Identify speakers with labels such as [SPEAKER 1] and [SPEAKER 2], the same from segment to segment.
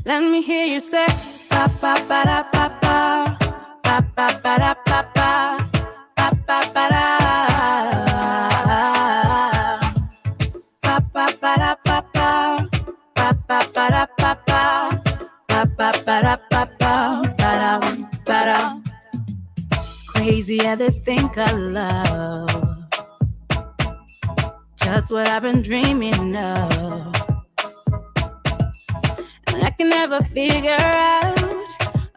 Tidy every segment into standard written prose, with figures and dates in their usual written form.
[SPEAKER 1] Let me hear you say ba ba ba da ba ba ba ba ba da ba ba ba ba ba da ba ba ba da ba ba ba ba ba da ba ba ba ba ba da ba ba ba da ba da. Crazy at this thing called love, just what I've been dreaming of. And I can never figure out,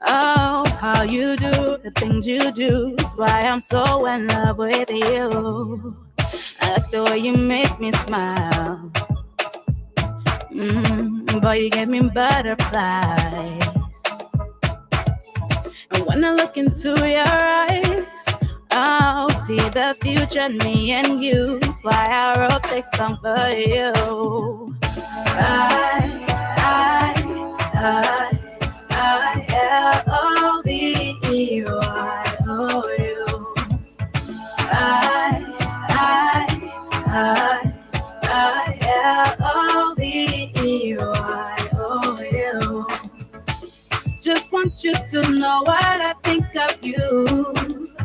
[SPEAKER 1] oh, how you do the things you do. That's why I'm so in love with you. I like the way you make me smile. Boy, you give me butterflies. And when I look into your eyes, I'll see the future in me and you. That's why I wrote this song for you. I-L-O-V-E-Y-O-U. I-L-O-V-E-Y-O-U. Just want you to know what I think of you.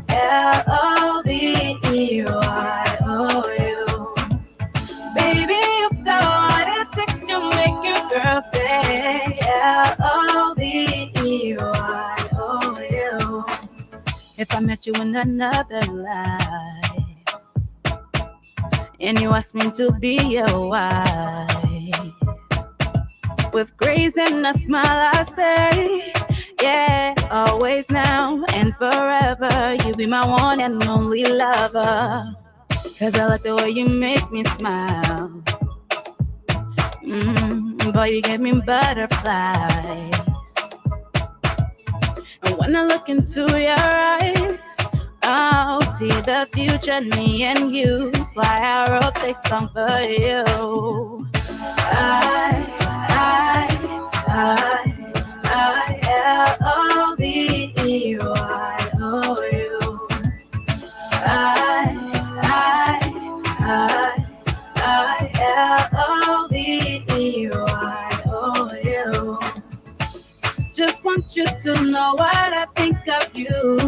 [SPEAKER 1] L-O-V-E-Y-O-U. Baby, you've got what it takes to make your girl say L-O-V-E-Y-O-U. If I met you in another life and you asked me to be your wife, with grace and a smile I say, yeah, always now and forever. You be my one and only lover. 'Cause I like the way you make me smile. Boy, you give me butterflies. And when I look into your eyes, I'll see the future in me and you. That's why I wrote this song for you. I-L-O-V-E-Y-O-U. I-L-O-V-E-Y-O-U. Just want you to know what I think of you.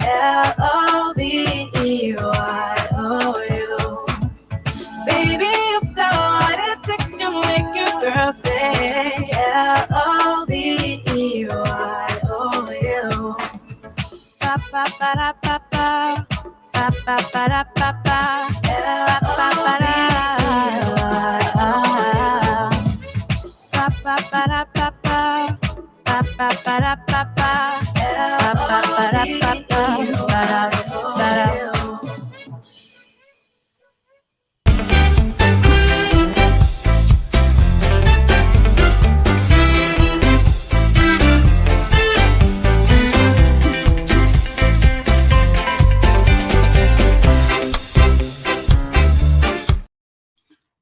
[SPEAKER 1] L-O-V-E-Y-O-U. Baby, you've got what it takes to make your girl say L-O-V-E-Y-O-U. Ba ba ba da ba ba ba ba ba da ba ba ba ba ba da ba ba ba da ba ba ba ba ba da ba ba ba ba ba da ba ba da.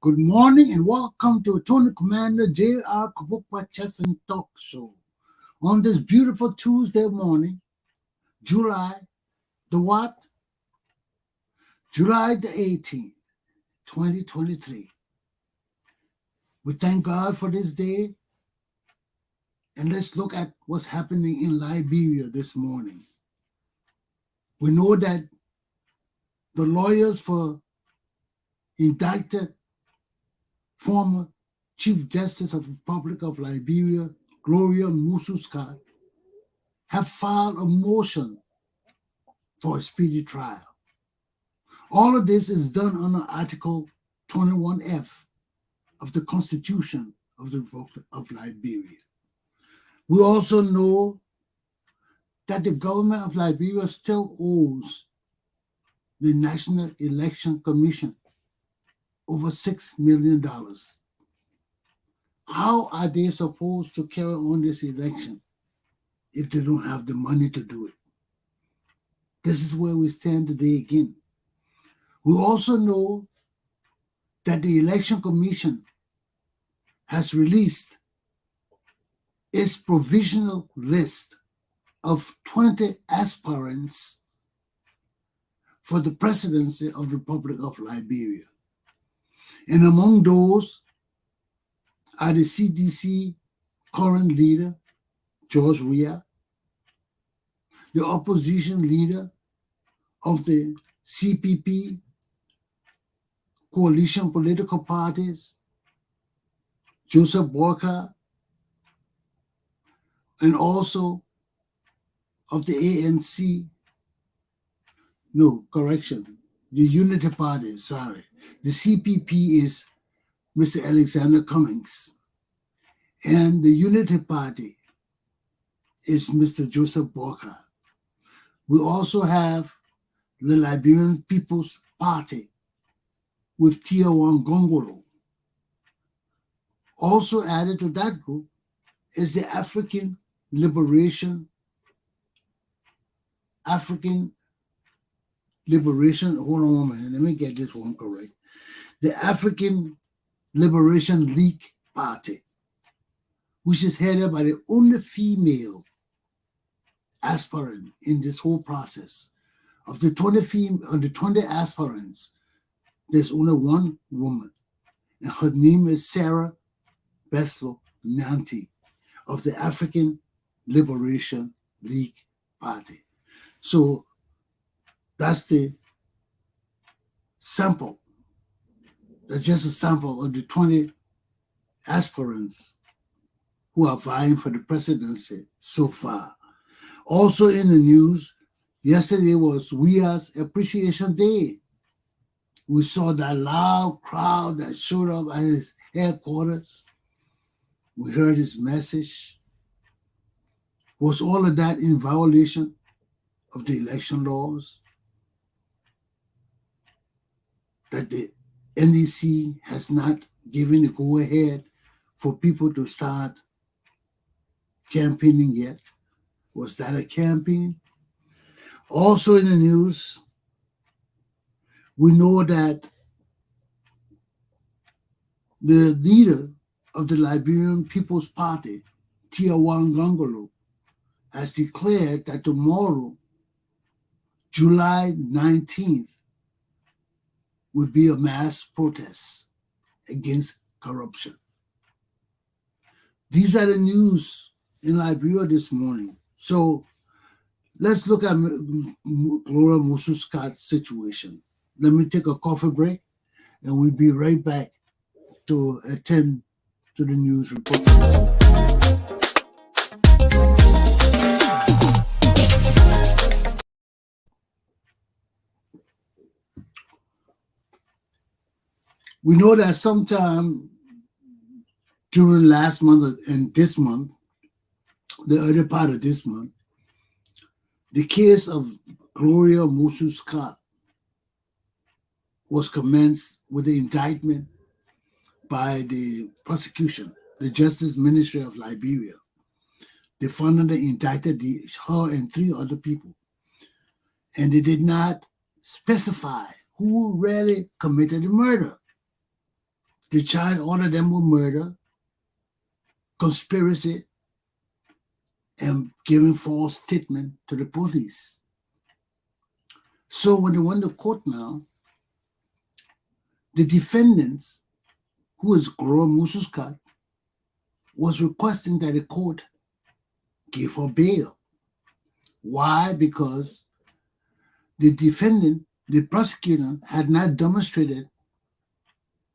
[SPEAKER 2] Good morning and welcome to Lieutenant Commander J.R. Glapohkpa Chesson talk show on this beautiful Tuesday morning, July the what? July the 18th, 2023. We thank God for this day, and let's look at what's happening in Liberia this morning. We know that the lawyers for indicted former Chief Justice of the Republic of Liberia, Gloria Mususka, have filed a motion for a speedy trial. All of this is done under Article 21F of the Constitution of the Republic of Liberia. We also know that the government of Liberia still owes the National Election Commission over $6 million. How are they supposed to carry on this election if they don't have the money to do it? This is where we stand today again. We also know that the Election Commission has released its provisional list of 20 aspirants for the presidency of the Republic of Liberia. And among those are the CDC current leader, George Weah, the opposition leader of the CPP, coalition political parties, Joseph Boyka, and also of the ANC, no, correction, the Unity Party, sorry. The CPP is Mr. Alexander Cummings, and the Unity Party is Mr. Joseph Boyka. We also have the Liberian People's Party with Tiawan Gongolo. Also added to that group is the African Liberation, hold on 1 minute, let me get this one correct. The African Liberation League Party, which is headed by the only female aspirant in this whole process. Of the 20 aspirants, there's only one woman, and her name is Sarah Beslo Nanti of the African Liberation League Party. So that's the sample. That's just a sample of the 20 aspirants who are vying for the presidency so far. Also in the news, yesterday was Weah's Appreciation Day. We saw that loud crowd that showed up at his headquarters. We heard his message. Was all of that in violation of the election laws that the NEC has not given the go-ahead for people to start campaigning yet? Was that a campaign? Also in the news, we know that the leader of the Liberian People's Party, Tiawan Gongolo, has declared that tomorrow, July 19th, would be a mass protest against corruption. These are the news in Liberia this morning. So let's look at Gloria Mususcat's situation. Let me take a coffee break, and we'll be right back to attend to the news report. We know that sometime during last month and this month, the early part of this month, the case of Gloria Mususcat was commenced with the indictment by the prosecution, the Justice Ministry of Liberia. They finally indicted her and 3 other people. And they did not specify who really committed the murder. They charged all of them with murder, conspiracy, and giving false statement to the police. So when they went to court now, the defendants, who is Gloria Mususcat, was requesting that the court give her bail. Why? Because the defendant, the prosecutor, had not demonstrated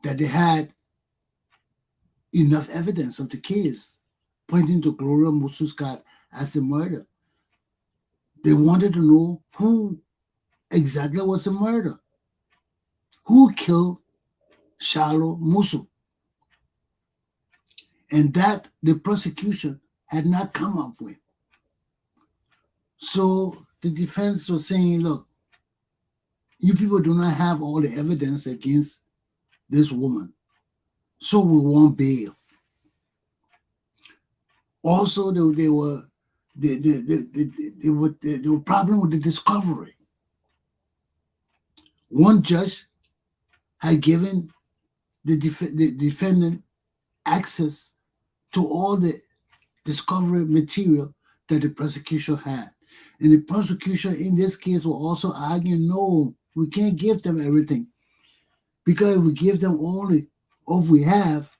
[SPEAKER 2] that they had enough evidence of the case pointing to Gloria Mususcat as the murder. They wanted to know who exactly was the murder. Who killed Shalo Musu? And that the prosecution had not come up with. So the defense was saying, look, you people do not have all the evidence against this woman, so we want bail. Also, there were problem with the discovery. One judge had given the defendant access to all the discovery material that the prosecution had. And the prosecution in this case will also argue, no, we can't give them everything. Because if we give them all we have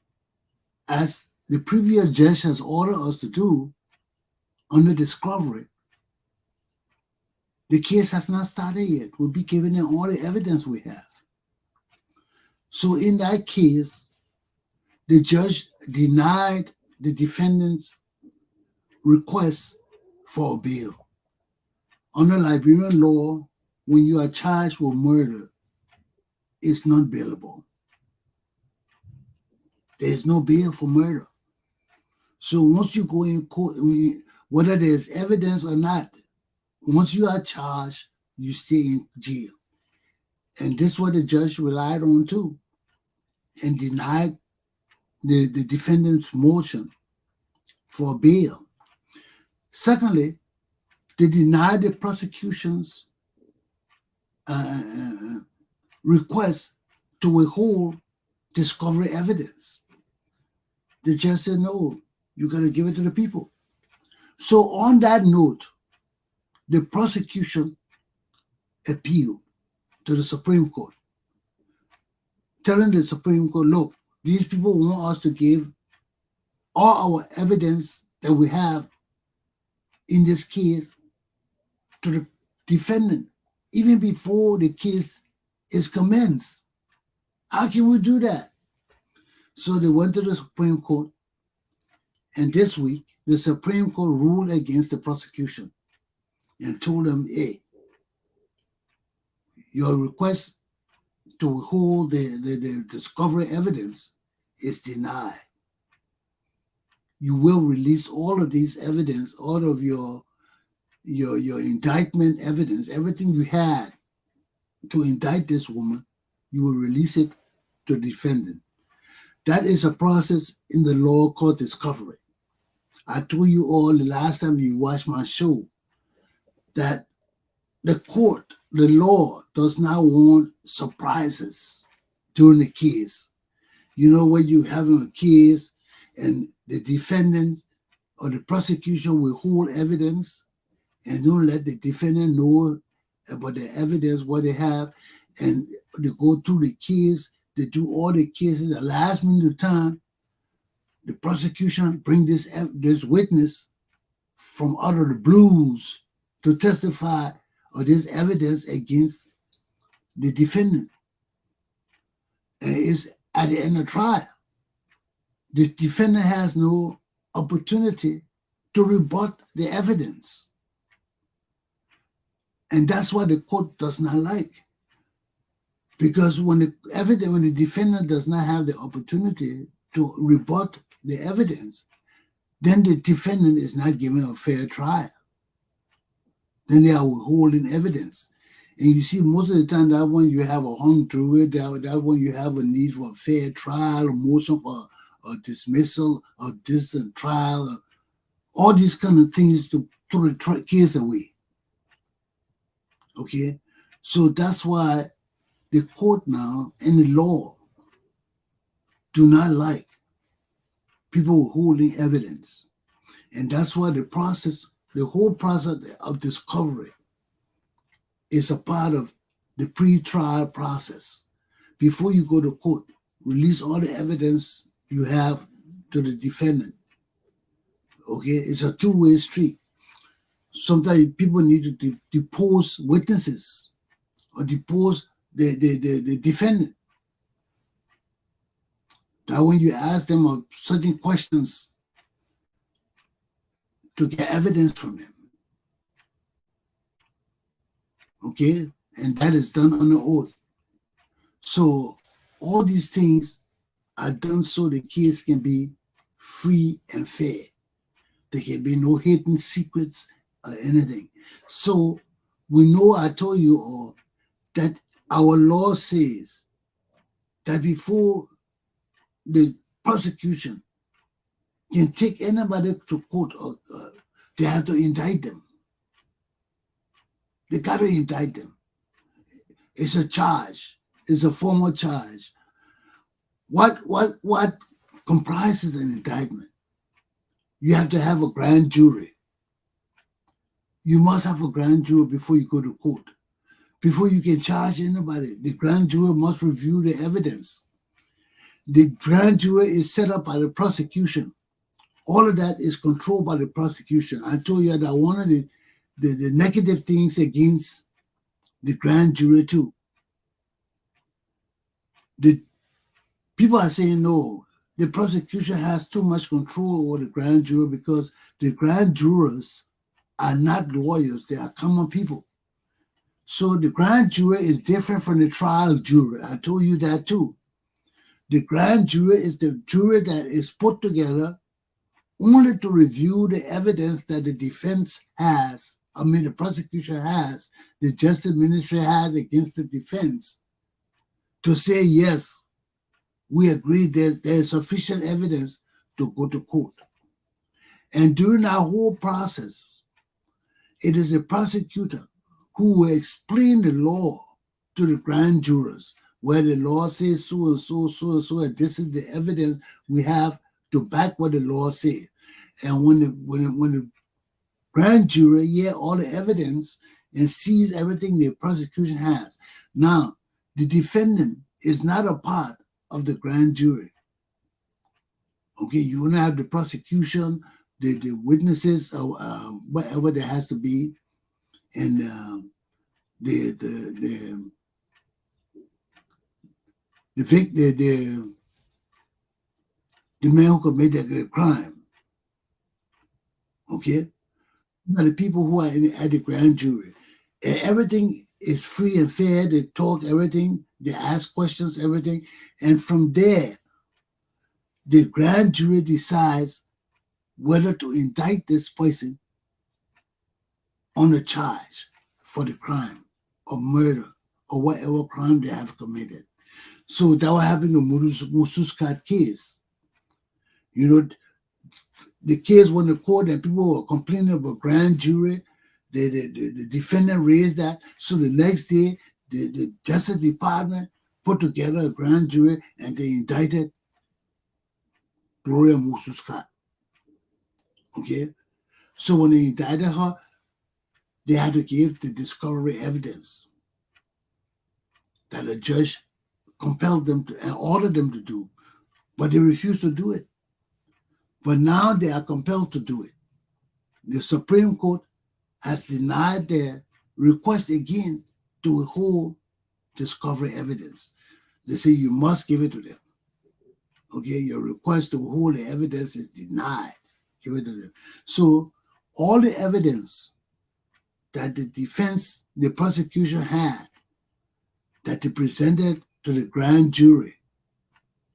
[SPEAKER 2] as the previous judge has ordered us to do under discovery. The case has not started yet. We'll be giving them all the evidence we have. So in that case, the judge denied the defendant's request for a bail. Under Liberian law, when you are charged with murder, it's not bailable. There is no bail for murder. So once you go in court, whether there's evidence or not, once you are charged, you stay in jail. And this is what the judge relied on too, and denied the defendant's motion for bail. Secondly, they denied the prosecution's request to withhold discovery evidence. The judge said, no, you got to give it to the people. So on that note, the prosecution appealed to the Supreme Court, telling the Supreme Court, look, these people want us to give all our evidence that we have in this case to the defendant, even before the case is commenced. How can we do that? So they went to the Supreme Court, and this week, the Supreme Court ruled against the prosecution and told them, hey, your request to withhold the discovery evidence is denied. You will release all of these evidence, all of your indictment evidence, everything you had to indict this woman, you will release it to the defendant. That is a process in the law called discovery. I told you all the last time you watched my show that the court, the law, does not want surprises during the case. You know, when you having a case and the defendant or the prosecution will hold evidence and don't let the defendant know about the evidence, what they have, and they go through the case, they do all the cases at the last minute of time, the prosecution bring this witness from out of the blues to testify or this evidence against the defendant. And it's at the end of trial. The defendant has no opportunity to rebut the evidence. And that's what the court does not like. Because when the defendant does not have the opportunity to rebut the evidence, then the defendant is not given a fair trial. Then they are withholding evidence. And you see, most of the time, that one you have a hung jury, that one you have a need for a fair trial, a motion for a dismissal, a distant trial, all these kind of things to throw the case away. Okay? So that's why the court now and the law do not like people holding evidence. And that's why the whole process of discovery is a part of the pre-trial process. Before you go to court, release all the evidence you have to the defendant. Okay, it's a two-way street. Sometimes people need to depose witnesses or depose the defendant. That when you ask them certain questions to get evidence from them. Okay, and that is done under oath. So all these things are done so the case can be free and fair. There can be no hidden secrets or anything. So we know, I told you all, that our law says that before the prosecution can take anybody to court, they have to indict them. They got to indict them. It's a charge. It's a formal charge. What comprises an indictment? You have to have a grand jury. You must have a grand jury before you go to court. Before you can charge anybody, the grand jury must review the evidence. The grand jury is set up by the prosecution. All of that is controlled by the prosecution. I told you that one of the negative things against the grand jury too. The people are saying no, the prosecution has too much control over the grand jury because the grand jurors are not lawyers, they are common people. So the grand jury is different from the trial jury. I told you that too. The grand jury is the jury that is put together only to review the evidence that the defense has, the prosecution has, the justice ministry has against the defense, to say, yes, we agree that there is sufficient evidence to go to court. And during our whole process, it is the prosecutor who will explain the law to the grand jurors, where the law says so and so, so and so, and this is the evidence we have to back what the law says. And when the grand jury hear all the evidence and sees everything the prosecution has, now the defendant is not a part of the grand jury. Okay, you want to have the prosecution, the witnesses, or whatever there has to be, and the man who committed the crime. Okay, the people who are at the grand jury, and everything is free and fair. They talk everything, they ask questions, everything, and from there, the grand jury decides whether to indict this person on a charge for the crime or murder or whatever crime they have committed. So that what happened to Mususkat case. You know, the case went to court and people were complaining about grand jury. The defendant raised that. So the next day, the Justice Department put together a grand jury and they indicted Gloria Mususkat. Okay? So when they indicted her, they had to give the discovery evidence that a judge compelled them to and ordered them to do, but they refused to do it. But now they are compelled to do it. The Supreme Court has denied their request again to withhold discovery evidence. They say you must give it to them. Okay, your request to withhold the evidence is denied. Give it to them. So all the evidence that the defense, the prosecution had, that they presented to the grand jury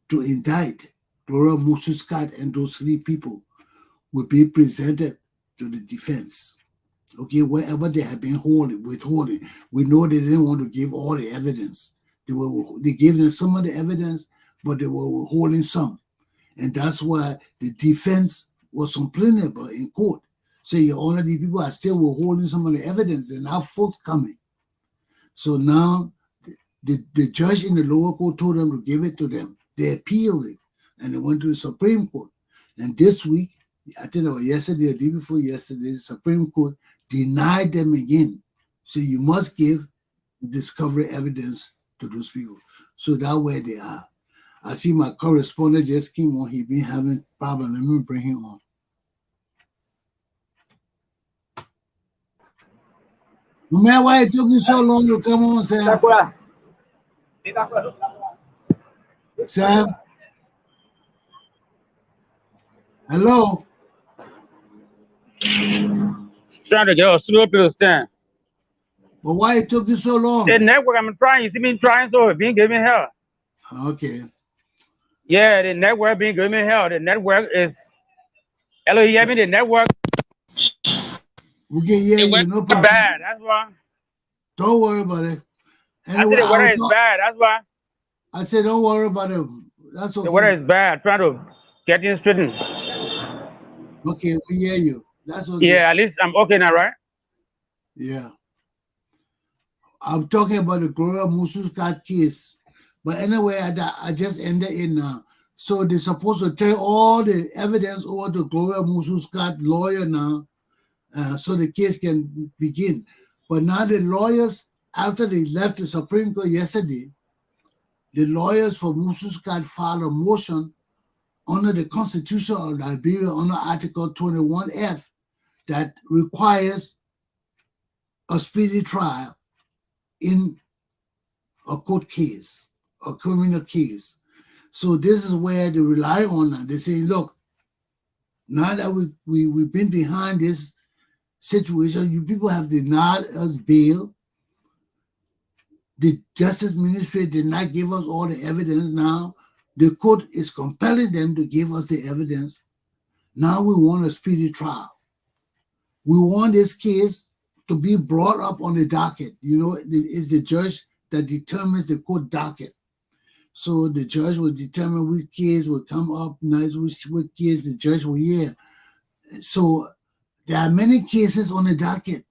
[SPEAKER 2] to indict Gloria Mususkat and those three people will be presented to the defense. Okay, wherever they have been withholding. We know they didn't want to give all the evidence. They gave them some of the evidence, but they were withholding some. And that's why the defense was complaining about in court. Say, Your Honor, these people are still withholding some of the evidence. They're not forthcoming. So now the judge in the lower court told them to give it to them. They appealed it, and they went to the Supreme Court. And this week, I think it was yesterday or the day before yesterday, the Supreme Court denied them again. So you must give discovery evidence to those people. So that's where they are. I see my correspondent just came on. He's been having problems. Let me bring him on. No matter why it took you so long to come on, Sam. Sam? Hello?
[SPEAKER 3] Trying to get a slow to stand.
[SPEAKER 2] But why it took you so long?
[SPEAKER 3] The network, I'm trying. You see me trying, so it been giving hell.
[SPEAKER 2] Okay.
[SPEAKER 3] Yeah, the network been giving hell. The network is, hello, you hear me? The network.
[SPEAKER 2] We can hear you, no problem.
[SPEAKER 3] Bad, that's why.
[SPEAKER 2] Don't worry about it. Anyway,
[SPEAKER 3] I said the weather is bad, that's why.
[SPEAKER 2] I said don't worry about it. That's okay.
[SPEAKER 3] The weather is bad. Trying to get things straightened.
[SPEAKER 2] Okay, we hear you. That's okay.
[SPEAKER 3] Yeah, at least I'm okay now, right?
[SPEAKER 2] Yeah. I'm talking about the Gloria Mususkat case. But anyway, I just ended it now. So they're supposed to turn all the evidence over to Gloria Mususkat lawyer now, so the case can begin. But now the lawyers, after they left the Supreme Court yesterday, the lawyers for Mususkat filed a motion under the Constitution of Liberia under Article 21F that requires a speedy trial in a court case, a criminal case. So this is where they rely on that. They say, look, now that we've been behind this situation, you people have denied us bail. The Justice Ministry did not give us all the evidence. Now the court is compelling them to give us the evidence. Now we want a speedy trial. We want this case to be brought up on the docket. You know, it's the judge that determines the court docket. So the judge will determine which case will come up next, which case the judge will hear. So there are many cases on the docket.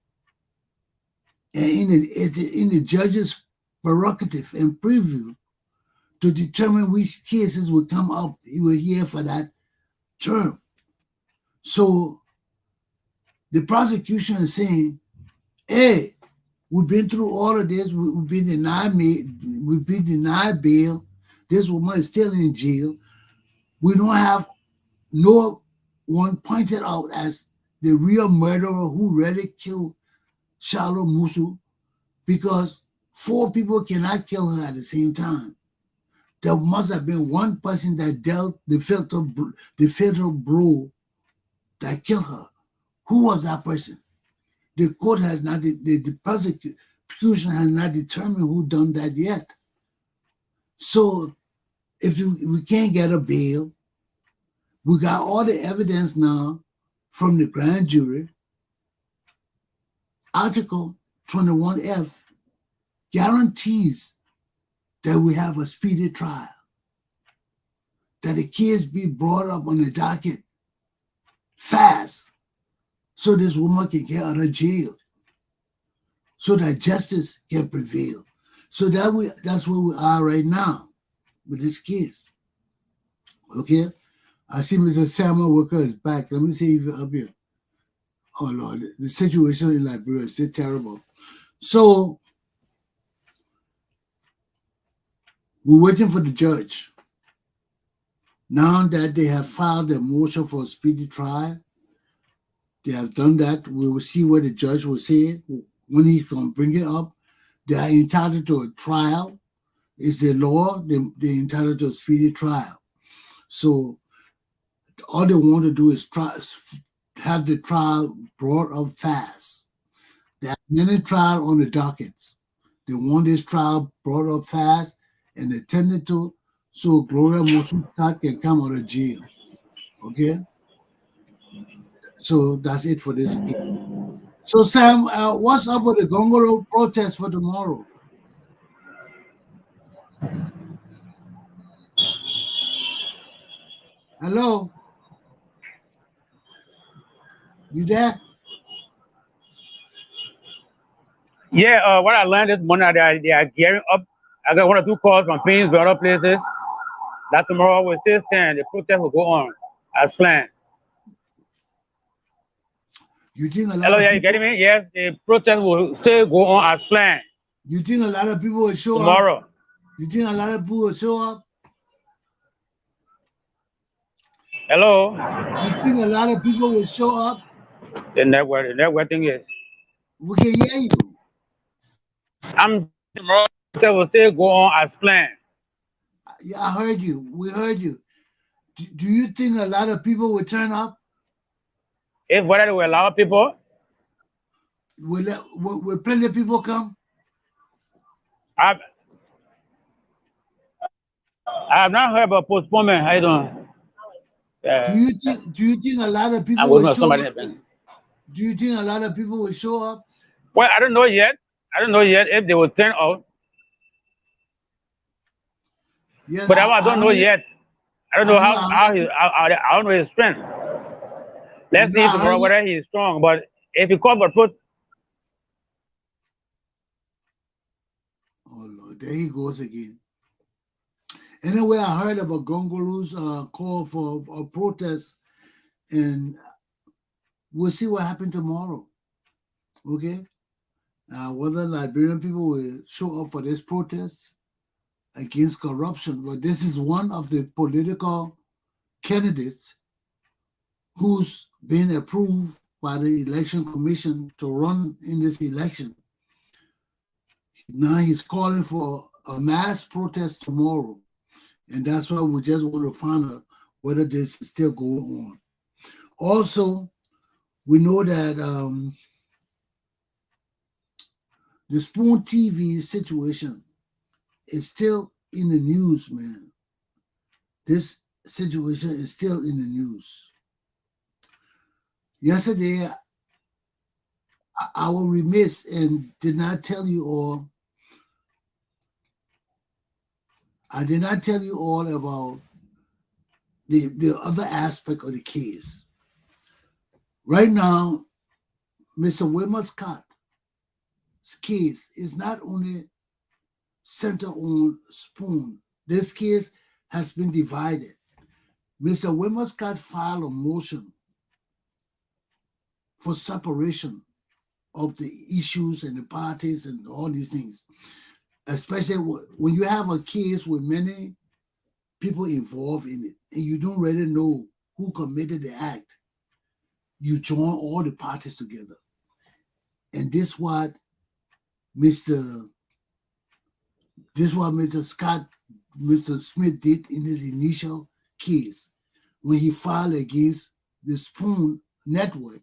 [SPEAKER 2] And in the judge's prerogative and preview to determine which cases will come up, he will hear for that term. So the prosecution is saying, hey, we've been through all of this. We've been denied bail. This woman is still in jail. We don't have no one pointed out as the real murderer who really killed Shalom Musu, because 4 people cannot kill her at the same time. There must have been one person that dealt the fatal blow that killed her. Who was that person? The court has not, the prosecution has not determined who done that yet. So if we can't get a bail, we got all the evidence now from the grand jury. Article 21F guarantees that we have a speedy trial, that the case be brought up on the docket fast so this woman can get out of jail, so that justice can prevail. So that's where we are right now with this case. Okay? I see Mr. Samuel Walker is back. Let me see if you're up here. Oh, Lord, the situation in Liberia is still terrible. So we're waiting for the judge. Now that they have filed a motion for a speedy trial, they have done that. We will see what the judge will say when he's going to bring it up. They are entitled to a trial. It's the law. They're entitled to a speedy trial. So all they want to do is have the trial brought up fast. There are many trials on the dockets. They want this trial brought up fast and attended to so Gloria Mususkat can come out of jail. Okay? So that's it for this case. So Sam, what's up with the Gongolo protest for tomorrow? Hello? You there?
[SPEAKER 3] Yeah, what I learned this morning, they are gearing up. I got 1 or 2 calls from Queens, other places, that tomorrow will still stand. The protest will go on as planned.
[SPEAKER 2] You think a lot
[SPEAKER 3] Hello,
[SPEAKER 2] of
[SPEAKER 3] yeah, you
[SPEAKER 2] people,
[SPEAKER 3] getting me? Yes, the protest will still go on as planned
[SPEAKER 2] you think a lot of people will show
[SPEAKER 3] tomorrow.
[SPEAKER 2] up? You think a lot of people will show up?
[SPEAKER 3] Hello?
[SPEAKER 2] You think a lot of people will show up?
[SPEAKER 3] The network thing is.
[SPEAKER 2] We can hear you.
[SPEAKER 3] I'm tomorrow protest will still go on as planned.
[SPEAKER 2] Yeah, I heard you. We heard you. Do you think a lot of people will turn up?
[SPEAKER 3] If whether they will allow people,
[SPEAKER 2] Will plenty of people come?
[SPEAKER 3] I have not heard about postponement. I don't.
[SPEAKER 2] Do you think a lot of
[SPEAKER 3] I
[SPEAKER 2] people
[SPEAKER 3] was
[SPEAKER 2] will
[SPEAKER 3] not
[SPEAKER 2] show
[SPEAKER 3] somebody.
[SPEAKER 2] up? Do you think a lot of people will show up?
[SPEAKER 3] Well, I don't know yet. I don't know yet if they will turn out.
[SPEAKER 2] Yeah,
[SPEAKER 3] But I don't know yet. I don't know how I don't know his strength. Let's see tomorrow whether he is strong. But if he calls for put.
[SPEAKER 2] Oh Lord, there he goes again. Anyway, I heard about Gongolu's call for a protest, and we'll see what happens tomorrow. Okay, whether Liberian people will show up for this protest, against corruption. But this is one of the political candidates who's been approved by the election commission to run in this election. Now he's calling for a mass protest tomorrow. And that's why we just want to find out whether this is still going on. Also, we know that the Spoon TV situation is still in the news, man. This situation is still in the news. Yesterday, I was remiss and did not tell you all. I did not tell you all about the other aspect of the case. Right now, Mr. Wilmer Scott's case is not only centered on Spoon. This case has been divided. Mr. Wilmer Scott filed a motion for separation of the issues and the parties and all these things, especially when you have a case with many people involved in it and you don't really know who committed the act. You join all the parties together. And this is what Mr. Smith did in his initial case when he filed against the Spoon network.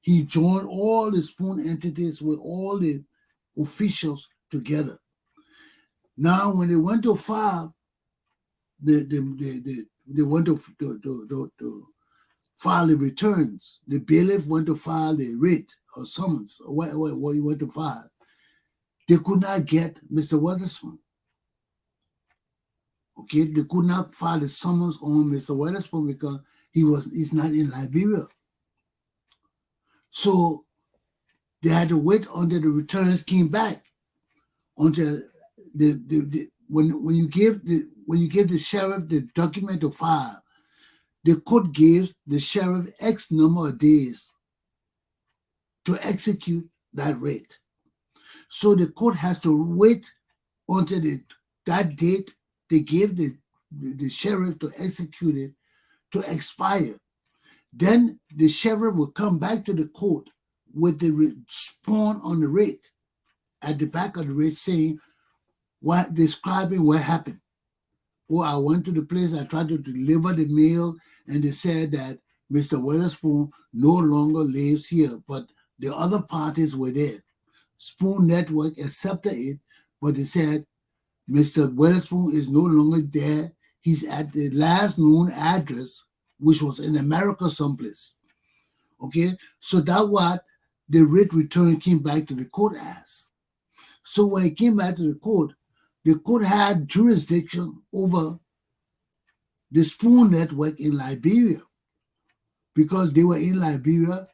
[SPEAKER 2] He joined all the Spoon entities with all the officials together. Now, when they went to file, they went to file the returns. The bailiff went to file the writ or summons or what he went to file. They could not get Mr. Weatherspoon. Okay, they could not file the summons on Mr. Weatherspoon because he's not in Liberia. So they had to wait until the returns came back. Until when you give the sheriff the document to file, the court gives the sheriff X number of days to execute that writ. So the court has to wait until that date they gave the sheriff to execute it to expire. Then the sheriff will come back to the court with the spawn on the writ at the back of the writ saying, describing what happened. Or I went to the place, I tried to deliver the mail, and they said that Mr. Weatherspoon no longer lives here, but the other parties were there. Spoon Network accepted it, but they said Mr. Weatherspoon is no longer there. He's at the last known address, which was in America someplace. Okay, so that what the writ return came back to the court as. So when it came back to the court had jurisdiction over the Spoon Network in Liberia because they were in Liberia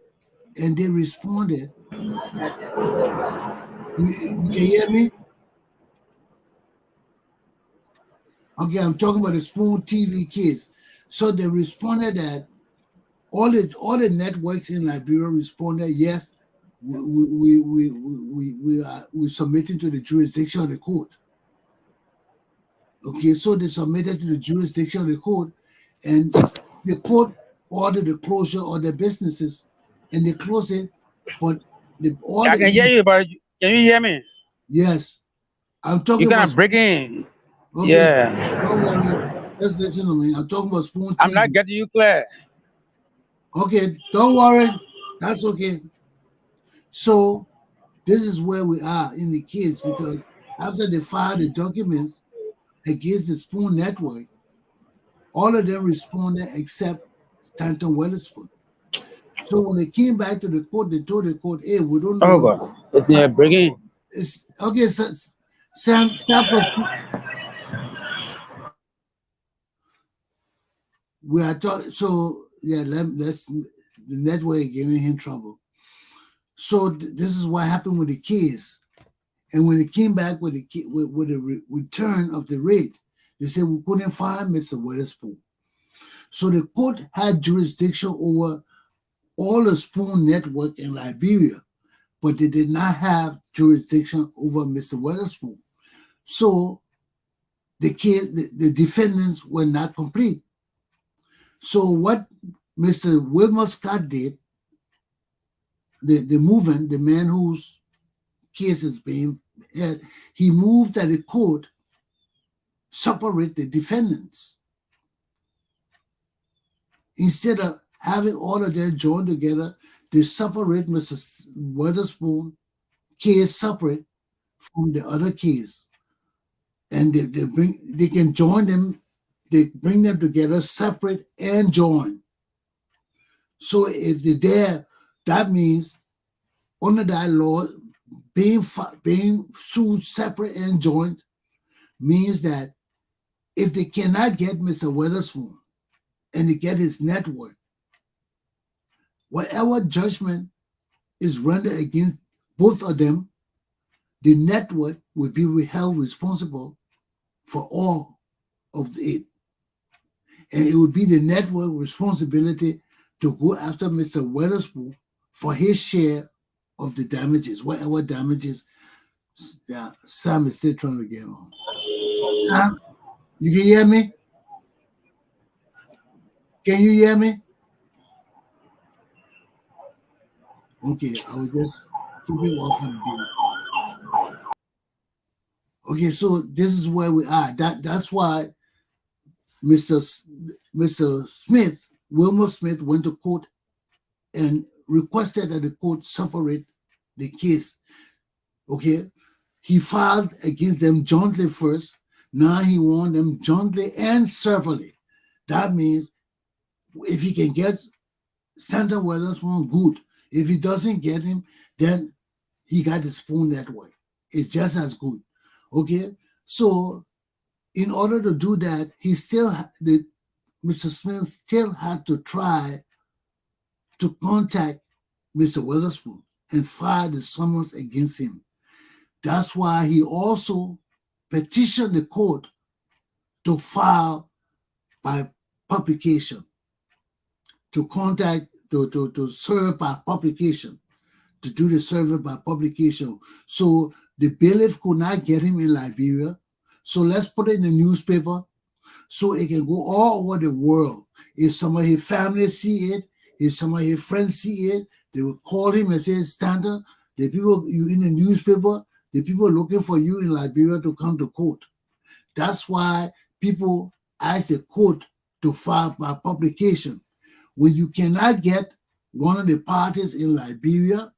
[SPEAKER 2] and they responded that, you can hear me? Okay, I'm talking about the Spoon TV case. So they responded that all the networks in Liberia responded, yes, we're submitting to the jurisdiction of the court. Okay, so they submitted to the jurisdiction of the court, and the court ordered the closure of their businesses, and they closed it. But
[SPEAKER 3] I can hear you, but can you hear me?
[SPEAKER 2] Yes, I'm talking
[SPEAKER 3] You're
[SPEAKER 2] about.
[SPEAKER 3] kind of breaking.
[SPEAKER 2] Okay,
[SPEAKER 3] Yeah.
[SPEAKER 2] don't worry. Just listen to me. I'm talking about Spoon TV.
[SPEAKER 3] I'm not getting you clear.
[SPEAKER 2] Okay, don't worry. That's okay. So this is where we are in the case because after they filed the documents against the Spoon Network, all of them responded except Stanton Weatherspoon. So when they came back to the court, they told the court, hey, we don't know.
[SPEAKER 3] Oh, God. It's breaking.
[SPEAKER 2] It's okay, so, Sam, stop. We are talking, so yeah, let's the network giving him trouble. So this is what happened with the case. And when it came back with the return of the rate, they said we couldn't find Mr. Weatherspoon. So the court had jurisdiction over all the Spoon Network in Liberia, but they did not have jurisdiction over Mr. Weatherspoon. So the case, the defendants were not complete. So what Mr. Wilmer Scott did, the movement, the man whose case is being held, he moved that the court separate the defendants. Instead of having all of them joined together, they separate Mr. Witherspoon case separate from the other case. And they can join them, they bring them together separate and join. So if they're there, that means under that law, being sued separate and joint means that if they cannot get Mr. Witherspoon and they get his network, whatever judgment is rendered against both of them, the network will be held responsible for all of it. And it would be the network responsibility to go after Mr. Witherspoon for his share of the damages, whatever damages. Yeah, Sam is still trying to get on. Sam, you can hear me? Can you hear me? Okay, I will just keep it off for the day. Okay, so this is where we are. That's why Mr. Smith, Wilmer Smith, went to court and requested that the court separate the case. Okay, he filed against them jointly first. Now he won them jointly and separately. That means if he can get Stanton Witherspoon, good. If he doesn't get him, then he got the spoon that way. It's just as good. Okay, so in order to do that, Mr. Smith still had to try to contact Mr. Witherspoon and file the summons against him. That's why he also petitioned the court to file by publication, to serve by publication, to do the survey by publication. So the bailiff could not get him in Liberia. So let's put it in the newspaper so it can go all over the world. If some of his family see it, if some of his friends see it, they will call him and say, Stanton, the people you in the newspaper, the people looking for you in Liberia to come to court. That's why people ask the court to file by publication. When you cannot get one of the parties in Liberia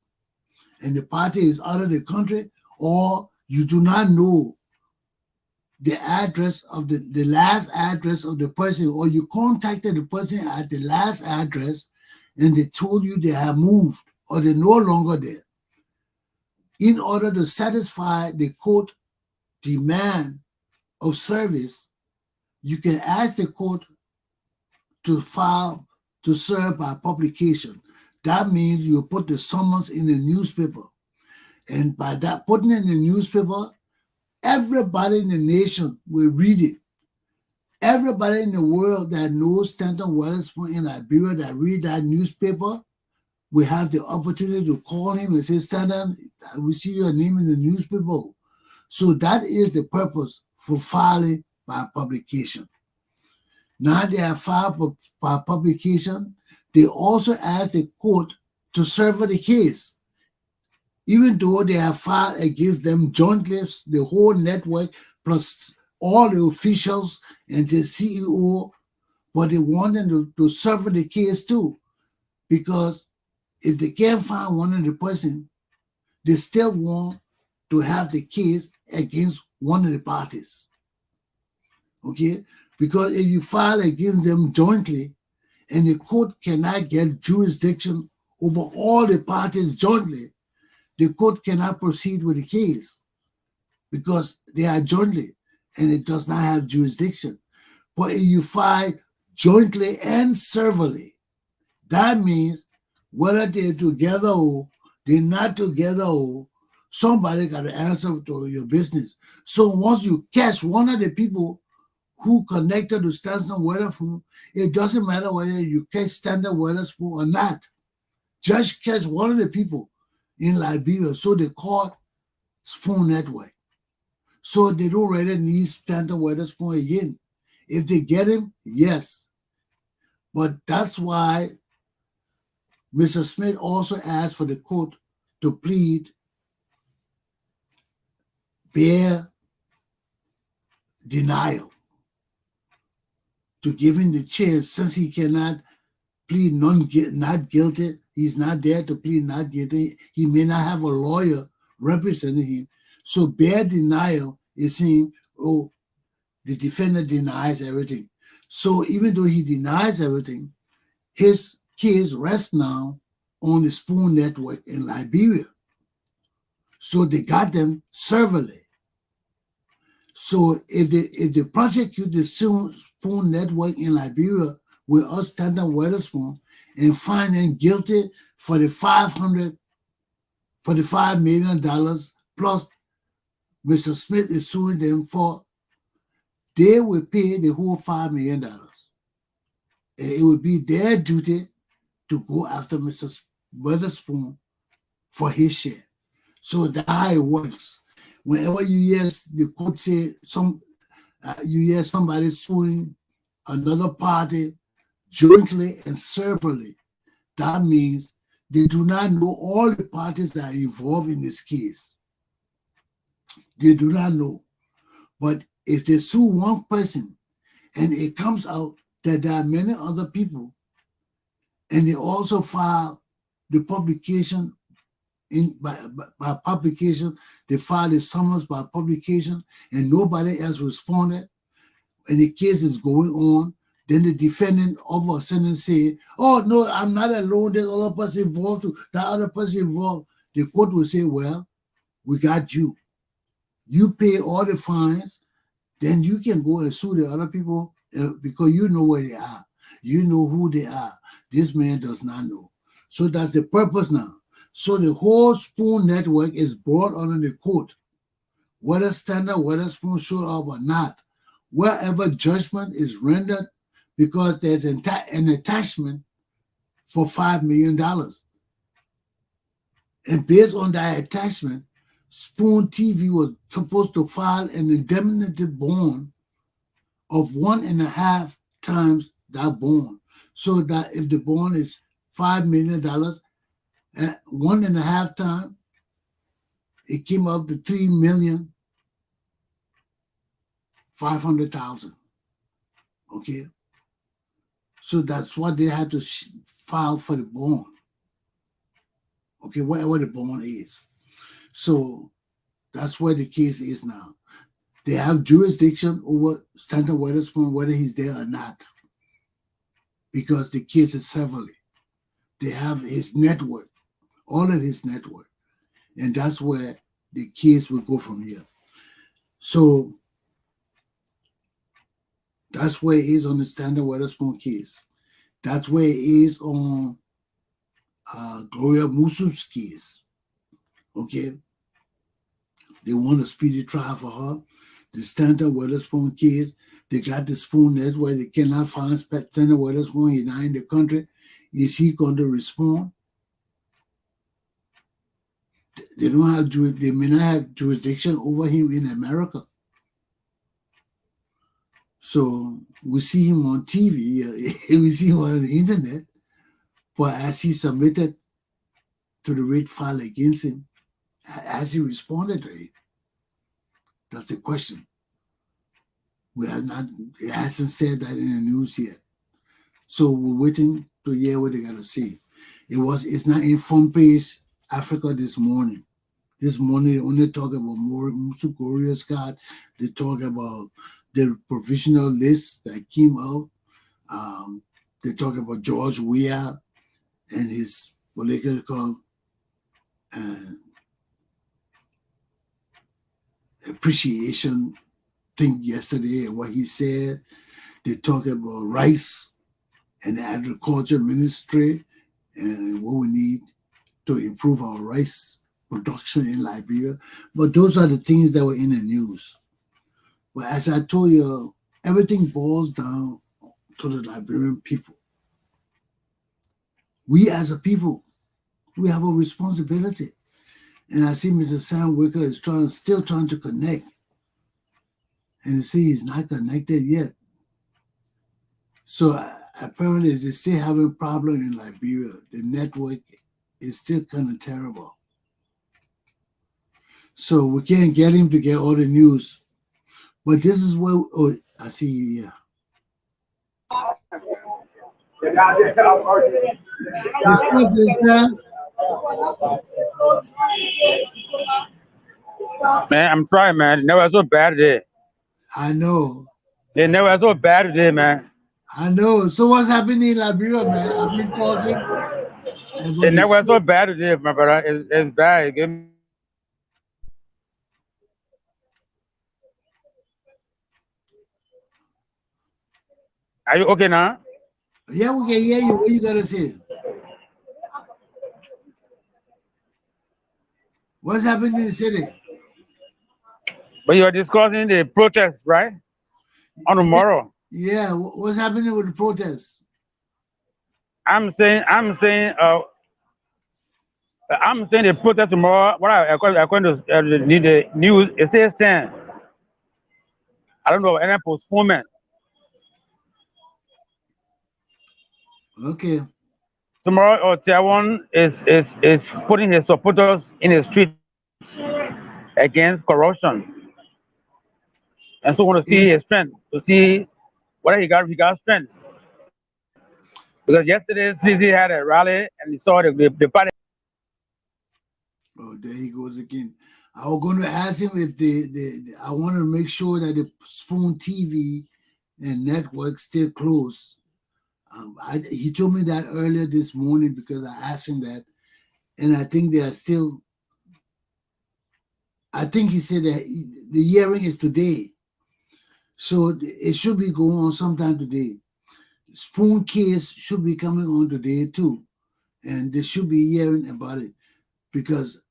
[SPEAKER 2] and the party is out of the country, or you do not know the address of the last address of the person, or you contacted the person at the last address and they told you they have moved or they're no longer there. In order to satisfy the court demand of service, you can ask the court to file to serve by publication. That means you put the summons in the newspaper. And by that, putting it in the newspaper, everybody in the nation will read it. Everybody in the world that knows Stanton Witherspoon in Liberia that read that newspaper will have the opportunity to call him and say, Stanton, we see your name in the newspaper. So that is the purpose for filing by publication. Now they have filed by publication. They also ask the court to serve the case. Even though they have filed against them jointly, the whole network, plus all the officials and the CEO, but they want them to serve the case too. Because if they can't find one of the person, they still want to have the case against one of the parties. Okay? Because if you file against them jointly, and the court cannot get jurisdiction over all the parties jointly, the court cannot proceed with the case because they are jointly and it does not have jurisdiction. But if you file jointly and severally, that means whether they're together or they're not together or somebody got to answer to your business. So once you catch one of the people who connected to Stanton Witherspoon, it doesn't matter whether you catch Stanton Witherspoon or not. Just catch one of the people in Liberia, so they call Spoon Network. So they don't really need Stanton Weatherspoon again. If they get him, yes. But that's why Mr. Smith also asked for the court to plead bare denial, to give him the chance, since he cannot plead not guilty. He's not there to plead not guilty. He may not have a lawyer representing him. So bare denial is saying, oh, the defendant denies everything. So even though he denies everything, his case rests now on the Spoon Network in Liberia. So they got them severely. So if they prosecute the Spoon Network in Liberia with us Stanton Weatherspoon and find them guilty for the $5 million plus Mr. Smith is suing them for, they will pay the whole $5 million. And it will be their duty to go after Mr. Weatherspoon for his share. So that's how it works. Whenever you hear the court say you hear somebody suing another party jointly and separately, that means they do not know all the parties that are involved in this case. They do not know. But if they sue one person and it comes out that there are many other people, and they also file the publication by publication, they filed the summons by publication, and nobody else responded, and the case is going on, then the defendant all of a sudden say, oh, no, I'm not alone, there's other person involved too, that other person involved. The court will say, well, we got you. You pay all the fines, then you can go and sue the other people because you know where they are. You know who they are. This man does not know. So that's the purpose now. So the whole Spoon Network is brought under the court, whether Stanton Weatherspoon show up or not, wherever judgment is rendered, because there's an attachment for $5 million. And based on that attachment, Spoon TV was supposed to file an indemnity bond of 1.5 times that bond. So that if the bond is $5 million, at 1.5 times, it came up to $3,500,000. Okay, so that's what they had to file for the bond. Okay, whatever the bond is. So that's where the case is now. They have jurisdiction over Stanton Weatherspoon, whether he's there or not, because the case is severally. They have his network, all of his network, and that's where the case will go from here. So that's where it is on the Stanton Weatherspoon case. That's where it is on Gloria Musu's case. Okay, they want a speedy trial for her. The Stanton Weatherspoon case, they got the Spoon Network. They cannot find Stanton Weatherspoon. He's not in the country. Is he going to respond? They don't have. They may not have jurisdiction over him in America. So we see him on TV. We see him on the internet. But as he submitted to the rate file against him, has he responded to it? That's the question. We have not. It hasn't said that in the news yet. So we're waiting to hear what they're gonna say. It's not in front page Africa this morning. This morning they only talk about Musu Korea Scott. They talk about the provisional list that came out. They talk about George Weah and his political appreciation thing yesterday and what he said. They talk about rice and the agriculture ministry and what we need to improve our rice production in Liberia. But those are the things that were in the news. But as I told you, everything boils down to the Liberian people. We as a people, we have a responsibility. And I see Mr. Sam Wicker is still trying to connect and they say he's not connected yet. So apparently they're still having problem in Liberia. The network is still kind of terrible. So we can't get him to get all the news. But this is where, oh, I see you here. It's still this time.
[SPEAKER 3] Man, I'm trying, man. It never so bad today.
[SPEAKER 2] I know.
[SPEAKER 3] It never so bad today, man.
[SPEAKER 2] I know. So what's happening in Liberia, man? I've been talking.
[SPEAKER 3] It never so bad today, my brother. It's bad. It gave me- Are you okay now?
[SPEAKER 2] Yeah, we can hear you. What you gotta say? What's happening in the city?
[SPEAKER 3] But you are discussing the protest, right? On tomorrow.
[SPEAKER 2] Yeah, what's happening with the protests?
[SPEAKER 3] I'm saying the protest tomorrow. What according to the news, it says 10. I don't know any postponement.
[SPEAKER 2] Okay.
[SPEAKER 3] Tomorrow, Taiwan is putting his supporters in the streets against corruption, and so want to see
[SPEAKER 2] It's,
[SPEAKER 3] his strength, to see whether he got strength. Because yesterday, CZ had a rally, and he saw the party.
[SPEAKER 2] oh, there he goes again. I was going to ask him if I want to make sure that the Spoon TV and network still closed. He told me that earlier this morning because I asked him that, and I think they are still. I think he said that the hearing is today, so it should be going on sometime today. Spoon case should be coming on today too, and they should be hearing about it because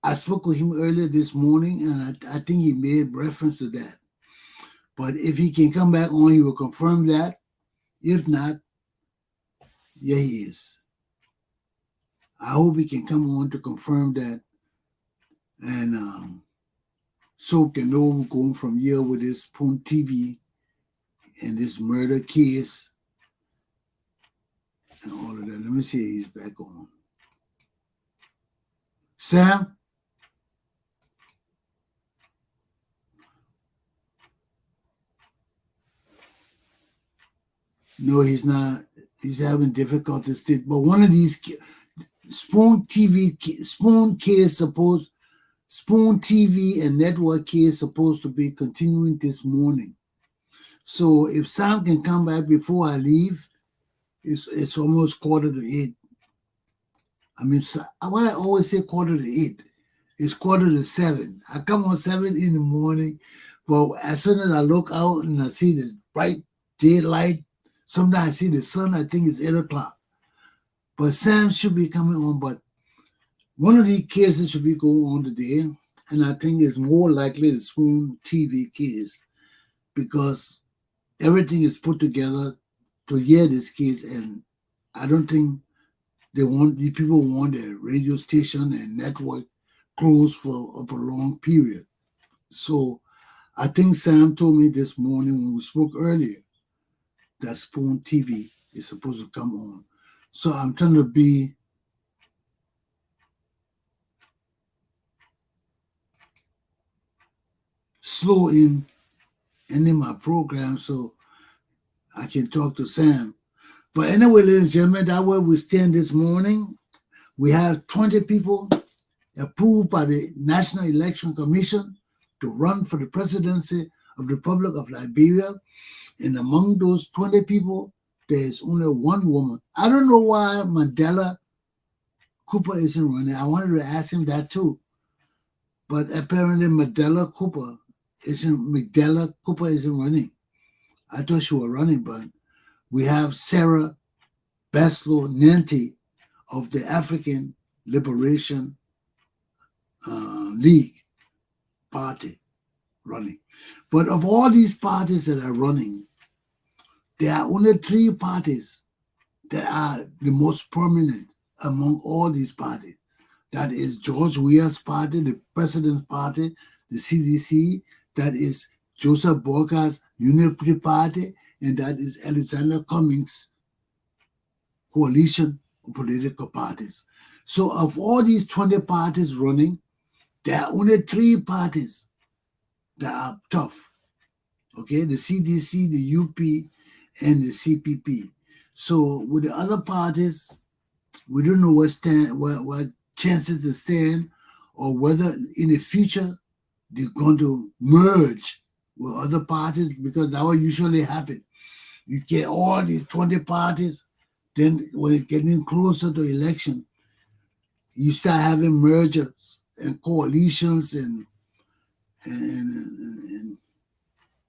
[SPEAKER 2] I spoke with him earlier this morning, and I think he made reference to that. But if he can come back on, he will confirm that. If not, yeah, he is. I hope he can come on to confirm that, and so can know we're going from here with this Spoon TV and this murder case and all of that. Let me see if he's back on. Sam? No, he's not. He's having difficulties still. But one of these Spoon TV, Spoon TV and network case supposed to be continuing this morning. So if Sam can come back before I leave, it's almost 7:45. I mean, what I always say 7:45. It's 7:45. I come on 7 in the morning, but as soon as I look out and I see this bright daylight, sometimes I see the sun, I think it's 8 o'clock. But Sam should be coming on, but one of these cases should be going on today, and I think it's more likely the Spoon TV case because everything is put together to hear this case, and I don't think the people want the radio station and network closed for a prolonged period. So I think Sam told me this morning when we spoke earlier that Spoon TV is supposed to come on. So I'm trying to be slow in ending my program so I can talk to Sam. But anyway, ladies and gentlemen, that's where we stand this morning. We have 20 people approved by the National Election Commission to run for the presidency of the Republic of Liberia. And among those 20 people, there is only one woman. I don't know why Mandela Cooper isn't running. I wanted to ask him that too. But apparently Mandela Cooper isn't running. I thought she was running, but we have Sarah Baslow Nanti of the African Liberation League party running. But of all these parties that are running, there are only 3 parties that are the most prominent among all these parties. That is George Weah's party, the President's Party, the CDC, that is Joseph Boyka's Unity Party, and that is Alexander Cummings' coalition of political parties. So of all these 20 parties running, there are only 3 parties that are tough. Okay, the CDC, the UP, and the CPP. So with the other parties, we don't know what chances to stand, or whether in the future they're going to merge with other parties, because that will usually happen. You get all these 20 parties, then when it's getting closer to election, you start having mergers and coalitions and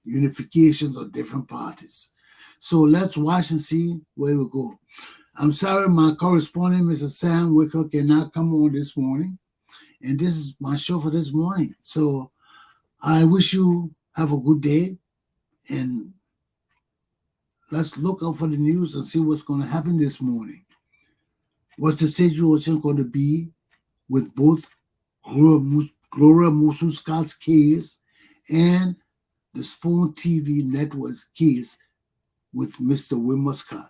[SPEAKER 2] unifications of different parties. So let's watch and see where we go. I'm sorry my correspondent, Mr. Sam Wicker, cannot come on this morning. And this is my show for this morning. So I wish you have a good day. And let's look out for the news and see what's going to happen this morning. What's the situation going to be with both Gloria Mususka's case and the Spoon TV Network's case with Mr. Will Muscat?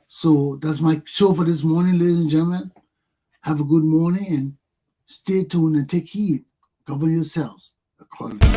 [SPEAKER 2] So that's my show for this morning, ladies and gentlemen. Have a good morning and stay tuned and take heed. Govern yourselves accordingly.